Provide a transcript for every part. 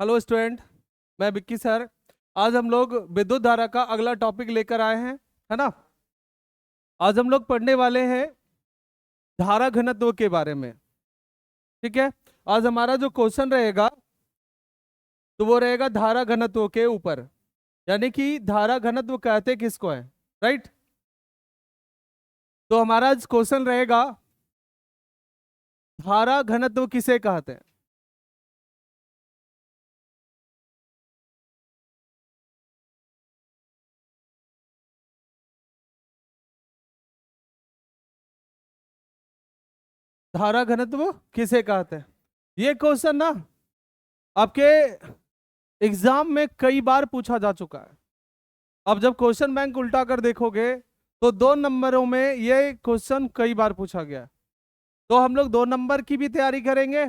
Hello student, मैं Vicky sir. आज हम लोग विद्युत धारा का अगला टॉपिक लेकर आए हैं, है ना। आज हम लोग पढ़ने वाले हैं धारा घनत्व के बारे में। ठीक है। आज हमारा जो क्वेश्चन रहेगा तो वो रहेगा धारा घनत्व के ऊपर, यानी कि धारा घनत्व कहते किसको है, राइट। तो हमारा आज क्वेश्चन रहेगा धारा घनत्व किसे कहते हैं। धारा घनत्व किसे कहते हैं, ये क्वेश्चन ना आपके एग्जाम में कई बार पूछा जा चुका है। अब जब क्वेश्चन बैंक उल्टा कर देखोगे तो 2 नंबरों में ये क्वेश्चन कई बार पूछा गया है। तो हम लोग 2 नंबर की भी तैयारी करेंगे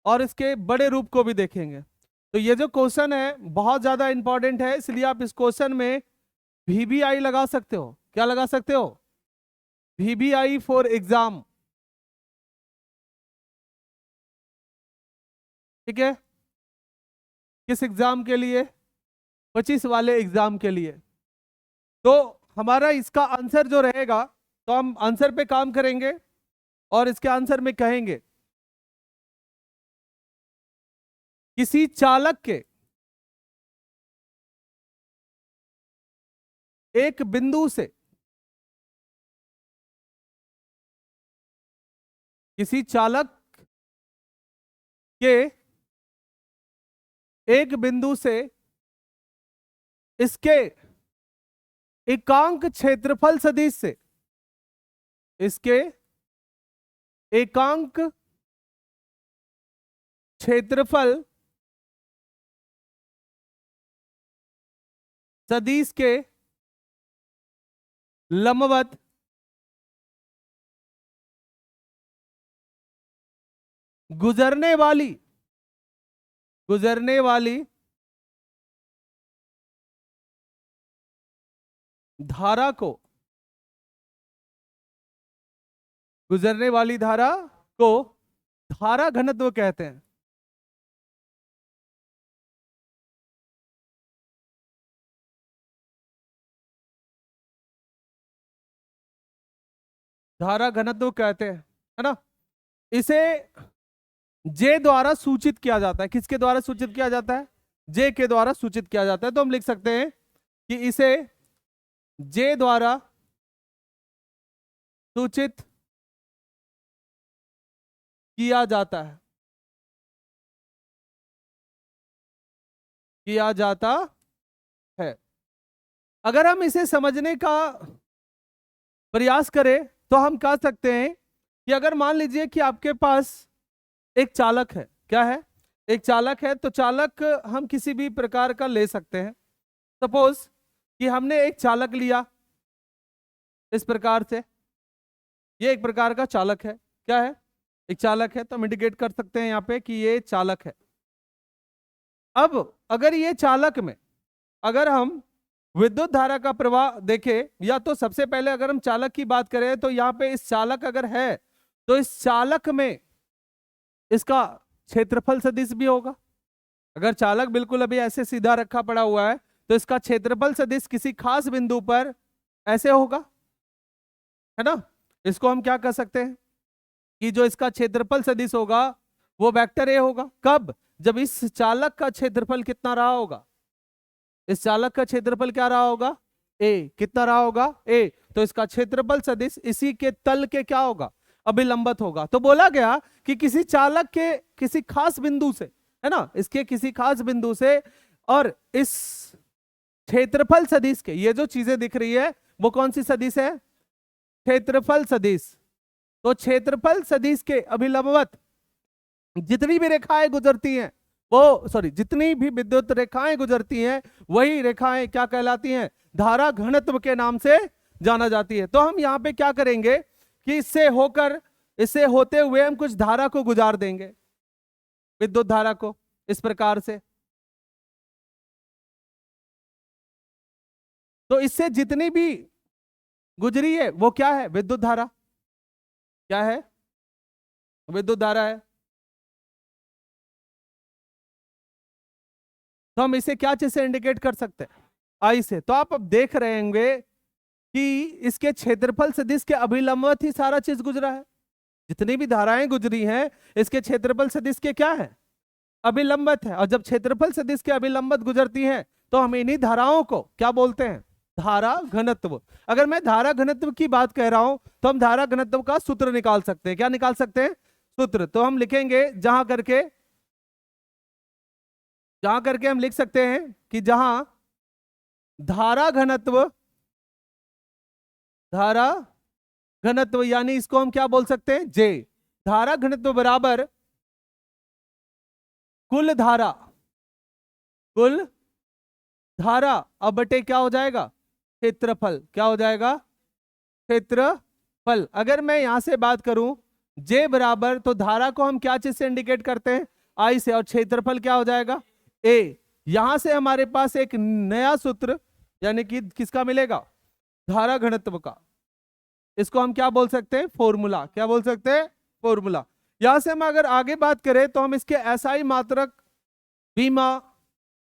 और इसके बड़े रूप को भी देखेंगे। तो ये जो क्वेश्चन है बहुत ज्यादा इंपॉर्टेंट है, इसलिए आप इस क्वेश्चन में VBI लगा सकते हो। क्या लगा सकते हो? VBI for exam. ठीक है। किस एग्जाम के लिए? 25 वाले एग्जाम के लिए। तो हमारा इसका आंसर जो रहेगा, तो हम आंसर पे काम करेंगे और इसके आंसर में कहेंगे किसी चालक के एक बिंदु से, किसी चालक के एक बिंदु से इसके एकांक क्षेत्रफल सदिश से, इसके एकांक क्षेत्रफल सदिश के लंबवत गुजरने वाली धारा को, गुजरने वाली धारा को धारा घनत्व कहते हैं। धारा घनत्व कहते हैं, है ना। इसे जे द्वारा सूचित किया जाता है। किसके द्वारा सूचित किया जाता है? जे के द्वारा सूचित किया जाता है। तो हम लिख सकते हैं कि इसे जे द्वारा सूचित किया जाता है, किया जाता है। अगर हम इसे समझने का प्रयास करें तो हम कह सकते हैं कि अगर मान लीजिए कि आपके पास एक चालक है। क्या है? एक चालक है। तो चालक हम किसी भी प्रकार का ले सकते हैं। सपोज कि हमने एक चालक लिया इस प्रकार से, ये एक प्रकार का चालक है। क्या है? एक चालक है। तो हम इंडिकेट कर सकते हैं यहां पे कि ये चालक है। अब अगर ये चालक में अगर हम विद्युत धारा का प्रवाह देखें, या तो सबसे पहले अगर हम चालक की बात करें तो यहाँ पे इस चालक अगर है तो इस चालक में इसका क्षेत्रफल सदिश भी होगा। अगर चालक बिल्कुल अभी ऐसे सीधा रखा पड़ा हुआ है तो इसका क्षेत्रफल सदिश किसी खास बिंदु पर ऐसे होगा, है ना। इसको हम क्या कर सकते हैं कि जो इसका क्षेत्रफल सदिश होगा वो वेक्टर ए होगा। कब? जब इस चालक का क्षेत्रफल कितना रहा होगा, इस चालक का क्षेत्रफल क्या रहा होगा? ए। कितना रहा होगा? ए। तो इसका क्षेत्रफल सदिश इसी के तल के क्या होगा? अभिलंबत होगा। तो बोला गया कि किसी चालक के किसी खास बिंदु से, है ना, इसके किसी खास बिंदु से और इस क्षेत्रफल सदिश के, ये जो चीजें दिख रही है वो कौन सी सदिश है? क्षेत्रफल सदिश। तो क्षेत्रफल सदिश के अभिलंबवत जितनी भी रेखाएं गुजरती हैं, वो जितनी भी विद्युत रेखाएं गुजरती हैं वही रेखाएं क्या कहलाती हैं? धारा घनत्व के नाम से जाना जाती है। तो हम यहां पे क्या करेंगे कि इससे होते हुए हम कुछ धारा को गुजार देंगे, विद्युत धारा को, इस प्रकार से। तो इससे जितनी भी गुजरी है वो क्या है? विद्युत धारा। क्या है? विद्युत धारा है। तो हम इसे क्या चीज से इंडिकेट कर सकते हैं? आई से। तो आप अब देख रहे होंगे कि इसके क्षेत्रफल सदिश के अभिलंबवत ही सारा चीज गुजरा है। जितनी भी धाराएं गुजरी हैं इसके क्षेत्रफल सदिश के क्या है? अभिलंबत है। और जब क्षेत्रफल सदिश के अभिलंबत गुजरती हैं तो हम इन्हीं धाराओं को क्या बोलते हैं? धारा घनत्व। अगर मैं धारा घनत्व की बात कह रहा हूं तो हम धारा घनत्व का सूत्र निकाल सकते हैं। क्या निकाल सकते हैं? सूत्र। तो हम लिखेंगे जहां करके हम लिख सकते हैं कि जहां धारा घनत्व यानी इसको हम क्या बोल सकते हैं? जे। धारा घनत्व बराबर कुल धारा अब बटे क्या हो जाएगा? क्षेत्रफल। क्या हो जाएगा? क्षेत्रफल। अगर मैं यहां से बात करूं जे बराबर, तो धारा को हम क्या चीज से इंडिकेट करते हैं? आई से। और क्षेत्रफल क्या हो जाएगा? ए। यहां से हमारे पास एक नया सूत्र यानी कि किसका मिलेगा? धारा घनत्व का। इसको हम क्या बोल सकते हैं? फॉर्मूला। क्या बोल सकते हैं? फॉर्मूला। यहां से हम अगर आगे बात करें तो हम इसके एसआई मात्रक, बीमा,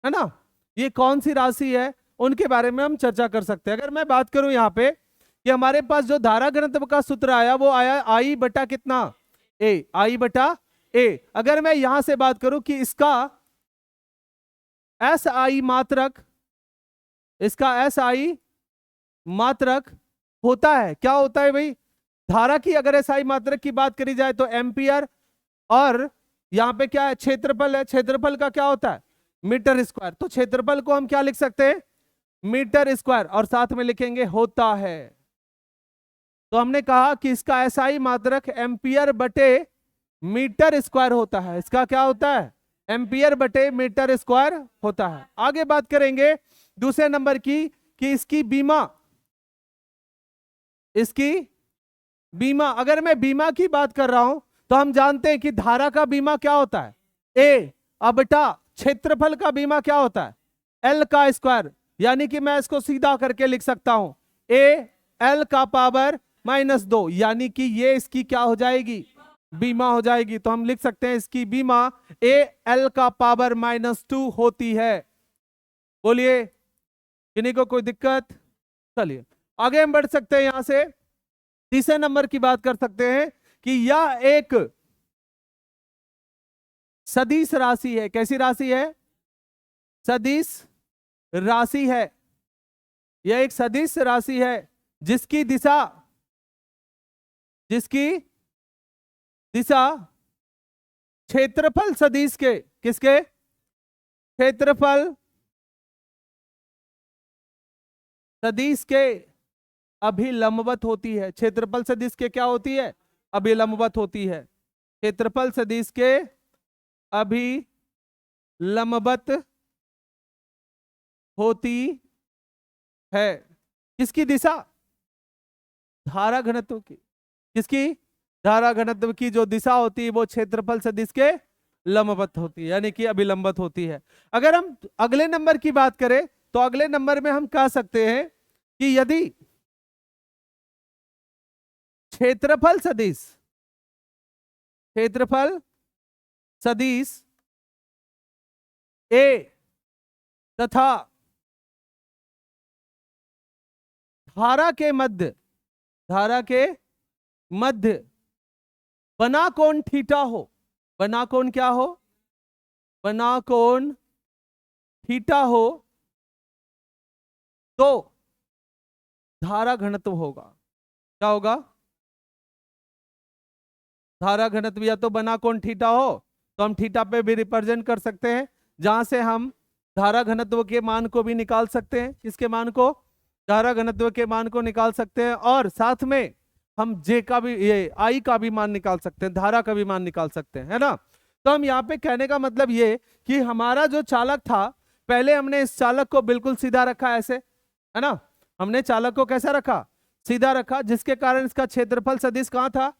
है ना, ये कौन सी राशि है उनके बारे में हम चर्चा कर सकते हैं। अगर मैं बात करूं यहाँ पे कि हमारे पास जो धारा घनत्व का सूत्र आया वो आया आई बटा कितना? ए। आई बटा ए। अगर मैं यहां से बात करूं कि इसका एस आई मात्रक होता है, क्या होता है भाई? धारा की अगर एसआई मात्रक की बात करी जाए तो एम्पियर, और यहां पे क्या है? क्षेत्रफल है। क्षेत्रफल का क्या होता है? Metre square. तो क्षेत्रफल को हम क्या लिख सकते हैं? Metre square. और साथ में लिखेंगे होता है। तो हमने कहा कि इसका एसआई मात्रक एम्पियर बटे मीटर स्क्वायर होता है। इसका क्या होता है? एम्पियर बटे मीटर स्क्वायर होता है। आगे बात करेंगे दूसरे नंबर की कि इसकी बीमा। अगर मैं बीमा की बात कर रहा हूं तो हम जानते हैं कि धारा का बीमा क्या होता है? ए। अब बटा क्षेत्रफल का बीमा क्या होता है? एल का स्क्वायर। यानी कि मैं इसको सीधा करके लिख सकता हूं ए एल का पावर -2, यानी कि ये इसकी क्या हो जाएगी? बीमा हो जाएगी। तो हम लिख सकते हैं इसकी बीमा ए एल का पावर -2 होती है। बोलिए, किन्हीं को कोई दिक्कत? चलिए आगे हम बढ़ सकते हैं। यहां से तीसरे नंबर की बात कर सकते हैं कि यह एक सदिश राशि है। कैसी राशि है? सदिश राशि है। यह एक सदिश राशि है जिसकी दिशा क्षेत्रफल सदिश के, किसके? क्षेत्रफल सदिश के अभिलंबवत होती है। क्षेत्रफल सदिश के क्या होती है? अभिलंबवत होती है। क्षेत्रफल सदिश के अभिलंबवत होती है। किसकी दिशा? धारा घनत्व की। किसकी? धारा घनत्व की जो दिशा होती है वो क्षेत्रफल सदिश के लंबवत होती है, यानी कि अभिलंबवत होती है। अगर हम अगले नंबर की बात करें तो अगले नंबर में हम कह सकते हैं कि यदि क्षेत्रफल सदिश ए तथा धारा के मध्य बना कोण थीटा हो। बना कोण क्या हो? बना कोण थीटा हो तो धारा घनत्व होगा। क्या होगा? धारा घनत्व या तो बना कोण थीटा हो तो हम थीटा पे भी रिप्रेजेंट कर सकते हैं, जहां से हम धारा घनत्व के मान को भी निकाल सकते हैं। किसके मान को? धारा घनत्व के मान को निकाल सकते हैं। और साथ में हम जे का भी, ये आई का भी मान निकाल सकते हैं, धारा का भी मान निकाल सकते हैं, है ना। तो हम यहाँ पे कहने का मतलब ये कि हमारा जो चालक था, पहले हमने इस चालक को बिल्कुल सीधा रखा ऐसे, है ना। हमने चालक को कैसा रखा? सीधा रखा, जिसके कारण इसका क्षेत्रफल सदिश कहाँ था?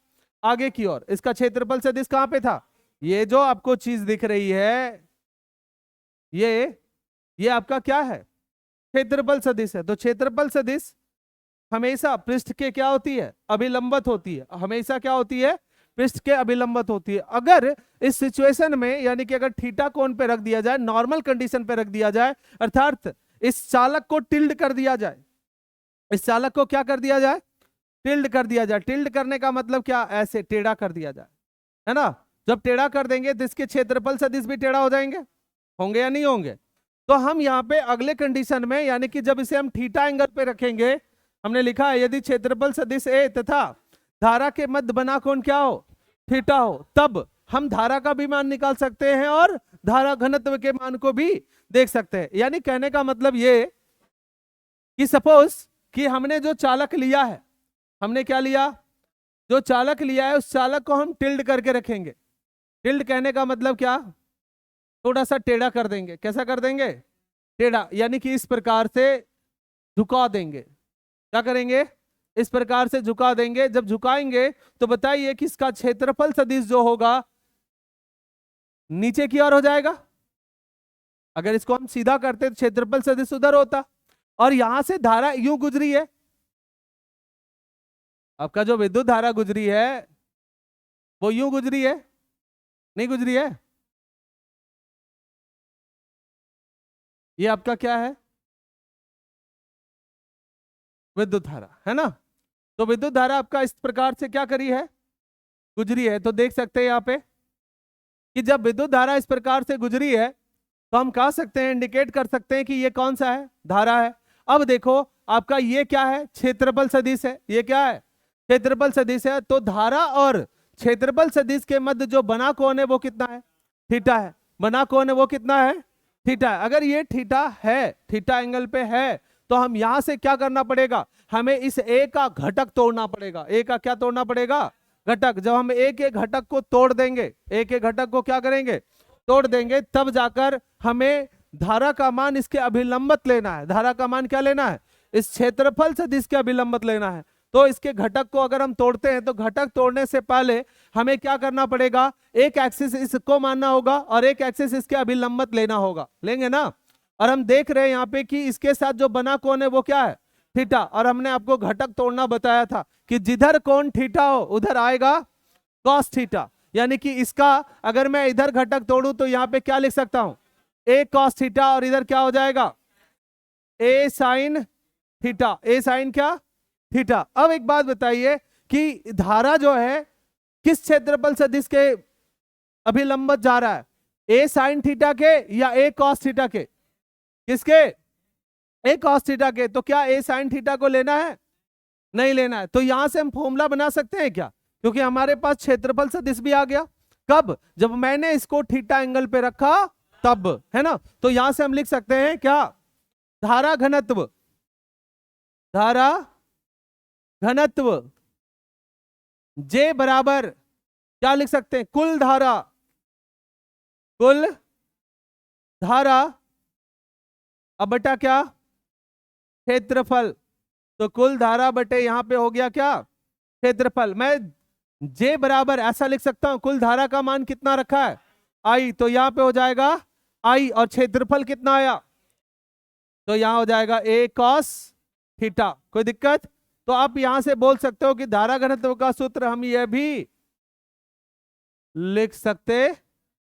आगे की ओर। इसका क्षेत्रफल सदिश कहाँ पे था? ये जो आपको चीज दिख रही है ये आपका क्या है? क्षेत्रफल सदिश है। तो क्षेत्रफल सदिश हमेशा पृष्ठ के क्या होती है? अभिलंबत होती है। हमेशा क्या होती है? पृष्ठ के अभिलंबत होती है। अगर इस सिचुएशन में यानी कि अगर थीटा कोण पे रख दिया जाए, नॉर्मल कंडीशन पे रख दिया जाए, अर्थात इस चालक को टिल्ड कर दिया जाए, इस चालक को क्या कर दिया जाए, टिल्ड कर दिया जाए। टिल्ड करने का मतलब क्या, ऐसे टेढ़ा कर दिया जाए, है ना। जब टेढ़ा कर देंगे तो इसके क्षेत्रफल सदिश भी टेढ़ा हो जाएंगे, होंगे या नहीं होंगे। तो हम यहाँ पे अगले कंडीशन में यानी कि जब इसे हम थीटा एंगल पे रखेंगे, हमने लिखा है यदि क्षेत्रफल सदिश ए तथा धारा के मध्य बना कोण क्या हो, थीटा हो, तब हम धारा का भी मान निकाल सकते हैं और धारा घनत्व के मान को भी देख सकते हैं। यानी कहने का मतलब ये कि सपोज कि हमने जो चालक लिया है, हमने क्या लिया, जो चालक लिया है उस चालक को हम टिल्ड करके रखेंगे। टिल्ड कहने का मतलब क्या, थोड़ा सा टेढ़ा कर देंगे। कैसा कर देंगे, टेढ़ा, यानी कि इस प्रकार से झुका देंगे। क्या करेंगे, इस प्रकार से झुका देंगे। जब झुकाएंगे तो बताइए कि इसका क्षेत्रफल सदिश जो होगा नीचे की ओर हो जाएगा। अगर इसको हम सीधा करते तो क्षेत्रफल सदिश उधर होता, और यहां से धारा यूं गुजरी है, आपका जो विद्युत धारा गुजरी है वो यूं गुजरी है, नहीं गुजरी है, ये आपका क्या है, विद्युत धारा, है ना। तो विद्युत धारा आपका इस प्रकार से क्या करी है, गुजरी है। तो देख सकते हैं यहाँ पे कि जब विद्युत धारा इस प्रकार से गुजरी है तो हम कह सकते हैं, इंडिकेट कर सकते हैं कि ये कौन सा है, धारा है। अब देखो आपका ये क्या है, क्षेत्रफल सदिश है। ये क्या है, क्षेत्रफल सदिश है। तो धारा और क्षेत्रफल सदिश के मध्य जो बना कोण है वो कितना है, थीटा है। बना कोण है वो कितना है, थीटा है। अगर ये थीटा है, थीटा एंगल पे है, तो हम यहां से क्या करना पड़ेगा, हमें इस ए का घटक तोड़ना पड़ेगा। ए का क्या तोड़ना पड़ेगा, घटक। जब हम ए के घटक को तोड़ देंगे, ए के घटक को क्या करेंगे, तोड़ देंगे, तब जाकर हमें धारा का मान इसके अभिलंबत लेना है। धारा का मान क्या लेना है, इस क्षेत्रफल सदिश के अभिलंबत लेना है। तो इसके घटक को अगर हम तोड़ते हैं तो घटक तोड़ने से पहले हमें क्या करना पड़ेगा, एक एक्सिस इसको मानना होगा और एक एक्सिस इसके अभिलंबत लेना होगा, लेंगे ना। और हम देख रहे हैं यहाँ पे कि इसके साथ जो बना कोण है वो क्या है, थीटा। और हमने आपको घटक तोड़ना बताया था कि जिधर कोण थीटा हो उधर आएगा कॉस थीटा। यानी कि इसका अगर मैं इधर घटक तोड़ूं तो यहाँ पे क्या लिख सकता हूं, ए कॉस थीटा, और इधर क्या हो जाएगा, ए साइन थीटा। ए साइन क्या, थीटा। अब एक बात बताइए कि धारा जो है किस क्षेत्रफल सदिश के अभिलंबत जा रहा है, ए साइन थीटा के या ए कॉस थीटा के, किसके, ए कॉस थीटा के। तो क्या ए साइन थीटा को लेना है, नहीं लेना है। तो यहां से हम फॉर्मूला बना सकते हैं क्या, क्योंकि हमारे पास क्षेत्रफल सदिश भी आ गया। कब, जब मैंने इसको थीटा एंगल पे रखा तब, है ना। तो यहां से हम लिख सकते हैं क्या, धारा घनत्व, धारा घनत्व J बराबर क्या लिख सकते हैं, कुल धारा, कुल धारा अब बटा क्या, क्षेत्रफल। तो कुल धारा बटे यहां पे हो गया क्या, क्षेत्रफल। मैं J बराबर ऐसा लिख सकता हूं, कुल धारा का मान कितना रखा है, I, तो यहां पे हो जाएगा I, और क्षेत्रफल कितना आया, तो यहां हो जाएगा A cos थीटा। कोई दिक्कत, तो आप यहां से बोल सकते हो कि धारा घनत्व का सूत्र हम यह भी लिख सकते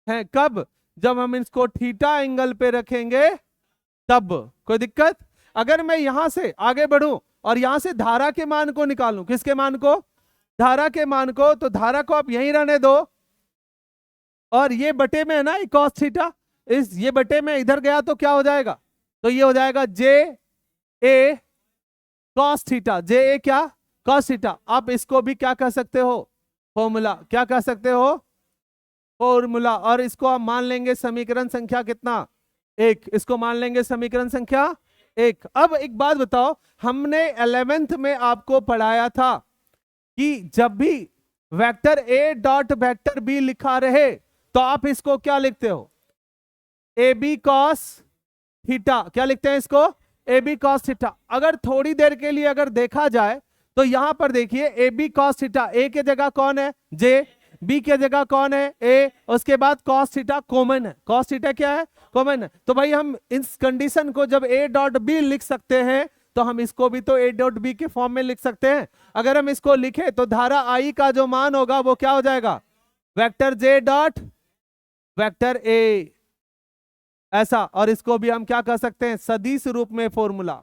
हैं। कब, जब हम इसको थीटा एंगल पे रखेंगे तब। कोई दिक्कत, अगर मैं यहां से आगे बढ़ूं और यहां से धारा के मान को निकालूं, किसके मान को, धारा के मान को, तो धारा को आप यहीं रहने दो, और ये बटे में है ना cos थीटा, इस ये बटे में इधर गया तो क्या हो जाएगा, तो ये हो जाएगा J A cos theta. J A क्या, cos थीटा। आप इसको भी क्या कह सकते हो, फॉर्मूला। क्या कह सकते हो, फॉर्मूला। और इसको आप मान लेंगे समीकरण संख्या कितना, 1। इसको मान लेंगे समीकरण संख्या 1। अब एक बात बताओ, हमने 11th में आपको पढ़ाया था कि जब भी vector A dot vector B लिखा रहे तो आप इसको क्या लिखते हो, AB cos थीटा। क्या लिखते हैं इसको, AB cos थीटा। अगर थोड़ी देर के लिए अगर देखा जाए तो यहां पर देखिए AB cos थीटा, A के जगह कौन है, J, B के जगह कौन है, A, उसके बाद cos थीटा कॉमन है। cos थीटा क्या है, कॉमन है। तो भाई हम इस कंडीशन को जब A डॉट B लिख सकते हैं तो हम इसको भी तो A डॉट बी के फॉर्म में लिख सकते हैं। अगर हम इसको लिखे तो धारा I का जो मान होगा वो क्या हो जाएगा, vector J dot vector A, ऐसा। और इसको भी हम क्या कर सकते हैं, सदिश रूप में फॉर्मूला।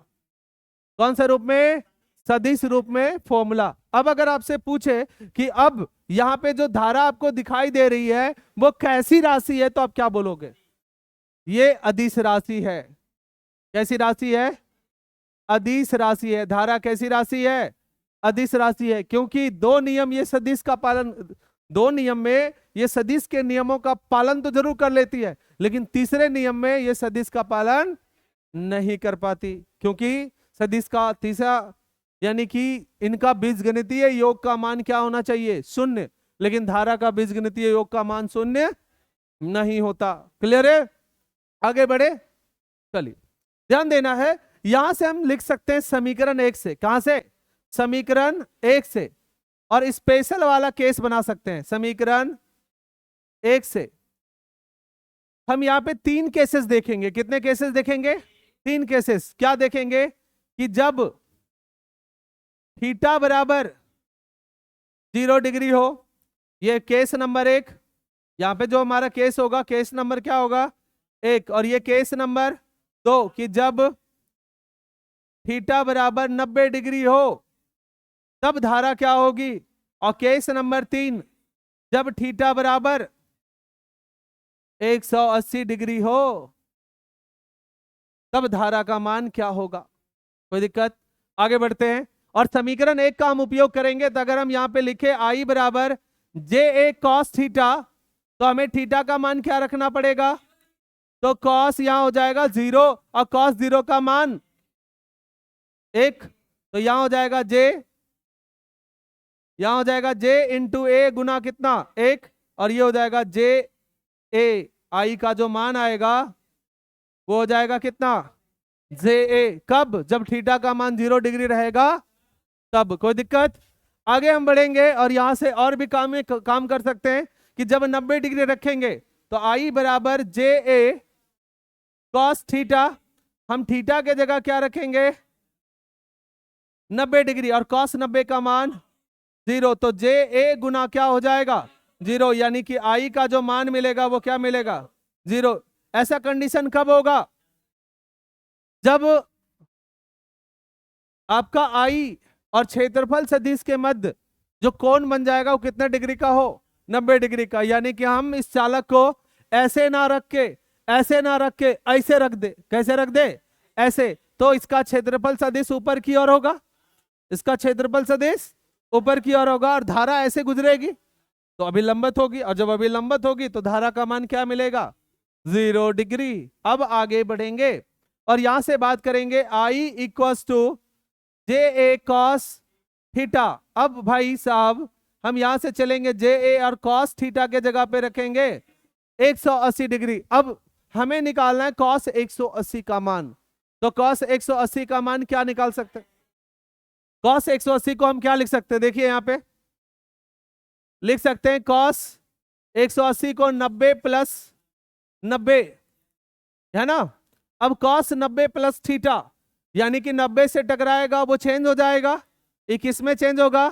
कौन से रूप में, सदिश रूप में फॉर्मूला। अब अगर आपसे पूछे कि अब यहां पे जो धारा आपको दिखाई दे रही है वो कैसी राशि है, तो आप क्या बोलोगे, ये अदिश राशि है। कैसी राशि है, अदिश राशि है। धारा कैसी राशि है, अदिश राशि है। क्योंकि दो नियम ये सदिश का पालन, दो नियम में ये सदिश के नियमों का पालन तो जरूर कर लेती है, लेकिन तीसरे नियम में ये सदिश का पालन नहीं कर पाती। क्योंकि सदिश का तीसरा यानी कि इनका बीजगणितीय योग का मान क्या होना चाहिए, शून्य, लेकिन धारा का बीजगणितीय योग का मान शून्य नहीं होता। क्लियर है, आगे बढ़े, चलिए ध्यान देना है। यहां से हम लिख सकते हैं समीकरण 1 से। कहां से, समीकरण 1 से, और स्पेशल वाला केस बना सकते हैं समीकरण 1 से। हम यहां पे 3 केसेस देखेंगे। कितने केसेस देखेंगे, 3 केसेस। क्या देखेंगे कि जब थीटा बराबर 0 डिग्री हो, ये केस नंबर 1। यहां पे जो हमारा केस होगा, केस नंबर क्या होगा, 1। और ये केस नंबर 2 कि जब थीटा बराबर 90 डिग्री हो तब धारा क्या होगी। और केस नंबर 3 जब थीटा बराबर 180 डिग्री हो तब धारा का मान क्या होगा। कोई दिक्कत, आगे बढ़ते हैं। और समीकरण 1 का हम उपयोग करेंगे। तो अगर हम यहां पे लिखे I बराबर JA cos थीटा, तो हमें थीटा का मान क्या रखना पड़ेगा, तो cos यहां हो जाएगा 0 और cos 0 का मान 1, तो यहां हो जाएगा J, यहां हो जाएगा J इंटू A गुना कितना 1, और ये हो जाएगा JA। I का जो मान आएगा वो हो जाएगा कितना, JA। कब, जब थीटा का मान 0 डिग्री रहेगा तब। कोई दिक्कत, आगे हम बढ़ेंगे। और यहां से और भी काम कर सकते हैं कि जब 90 डिग्री रखेंगे तो I बराबर JA cos थीटा, हम थीटा के जगह क्या रखेंगे 90 डिग्री, और cos 90 का मान 0, तो JA गुना क्या हो जाएगा 0, यानी कि I का जो मान मिलेगा वो क्या मिलेगा 0। ऐसा कंडीशन कब होगा, जब आपका I और क्षेत्रफल सदिश के मध्य जो कोण बन जाएगा वो कितने डिग्री का हो, 90 डिग्री का। यानी कि हम इस चालक को ऐसे ना रख के, ऐसे ना रख के ऐसे रख दे। कैसे रख दे, ऐसे, तो इसका क्षेत्रफल सदिश ऊपर की ओर होगा, इसका क्षेत्रफल सदिश ऊपर की ओर होगा, और धारा ऐसे गुजरेगी तो अभिलंबित होगी, और जब अभिलंबित होगी तो धारा का मान क्या मिलेगा 0 डिग्री। अब आगे बढ़ेंगे और यहां से बात करेंगे I equals to JA cos theta. अब भाई साहब हम यहां से चलेंगे JA और cos थीटा के जगह पे रखेंगे 180 डिग्री। अब हमें निकालना है cos 180 का मान, तो cos 180 का मान क्या निकाल सकते हैं, cos 180 को हम क्या लिख सकते हैं, देखिए यहां पे लिख सकते हैं cos 180 को 90 प्लस 90 है ना। अब cos 90 प्लस थीटा, यानी कि 90 से टकराएगा वो चेंज हो जाएगा, किस में चेंज होगा,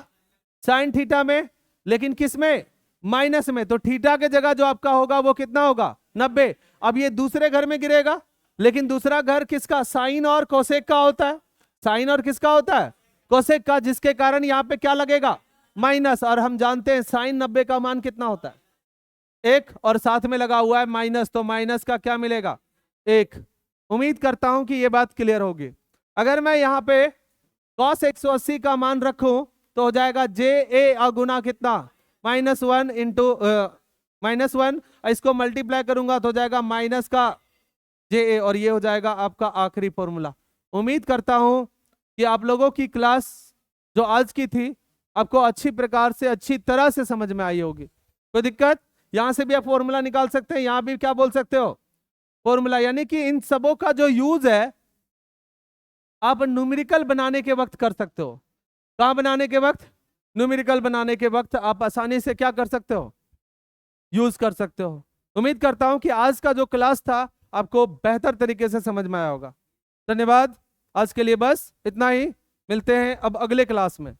साइन थीटा में, लेकिन किस में, माइनस में। तो थीटा के जगह जो आपका होगा वो कितना होगा 90। अब ये दूसरे घर में गिरेगा, लेकिन दूसरा घर किसका, साइन और कोसेक का होता है, साइन और किसका होता है, कोसेक का, जिसके कारण यहाँ पे क्या लगेगा माइनस। और हम जानते हैं साइन 90 का मान कितना होता है 1, और साथ में लगा हुआ है माइनस, तो माइनस का क्या मिलेगा 1। उम्मीद करता हूं कि ये बात क्लियर होगी। अगर मैं यहाँ पे cos 180 का मान रखूं तो हो जाएगा JA और गुना कितना -1 इंटू -1, इसको मल्टीप्लाई करूंगा तो हो जाएगा माइनस का JA, और ये हो जाएगा आपका आखिरी फॉर्मूला। उम्मीद करता हूं कि आप लोगों की क्लास जो आज की थी आपको अच्छी प्रकार से, अच्छी तरह से समझ में आई होगी। कोई दिक्कत, यहां से भी आप फॉर्मूला निकाल सकते हैं, यहां भी क्या बोल सकते हो फॉर्मूला। यानी कि इन सबों का जो यूज है आप न्यूमेरिकल बनाने के वक्त कर सकते हो। कहां बनाने के वक्त, न्यूमेरिकल बनाने के वक्त आप आसानी से क्या कर सकते हो, यूज कर सकते हो। उम्मीद करता हूं कि आज का जो क्लास था आपको बेहतर तरीके से समझ में आया होगा। धन्यवाद। आज के लिए बस इतना ही, मिलते हैं अब अगले क्लास में।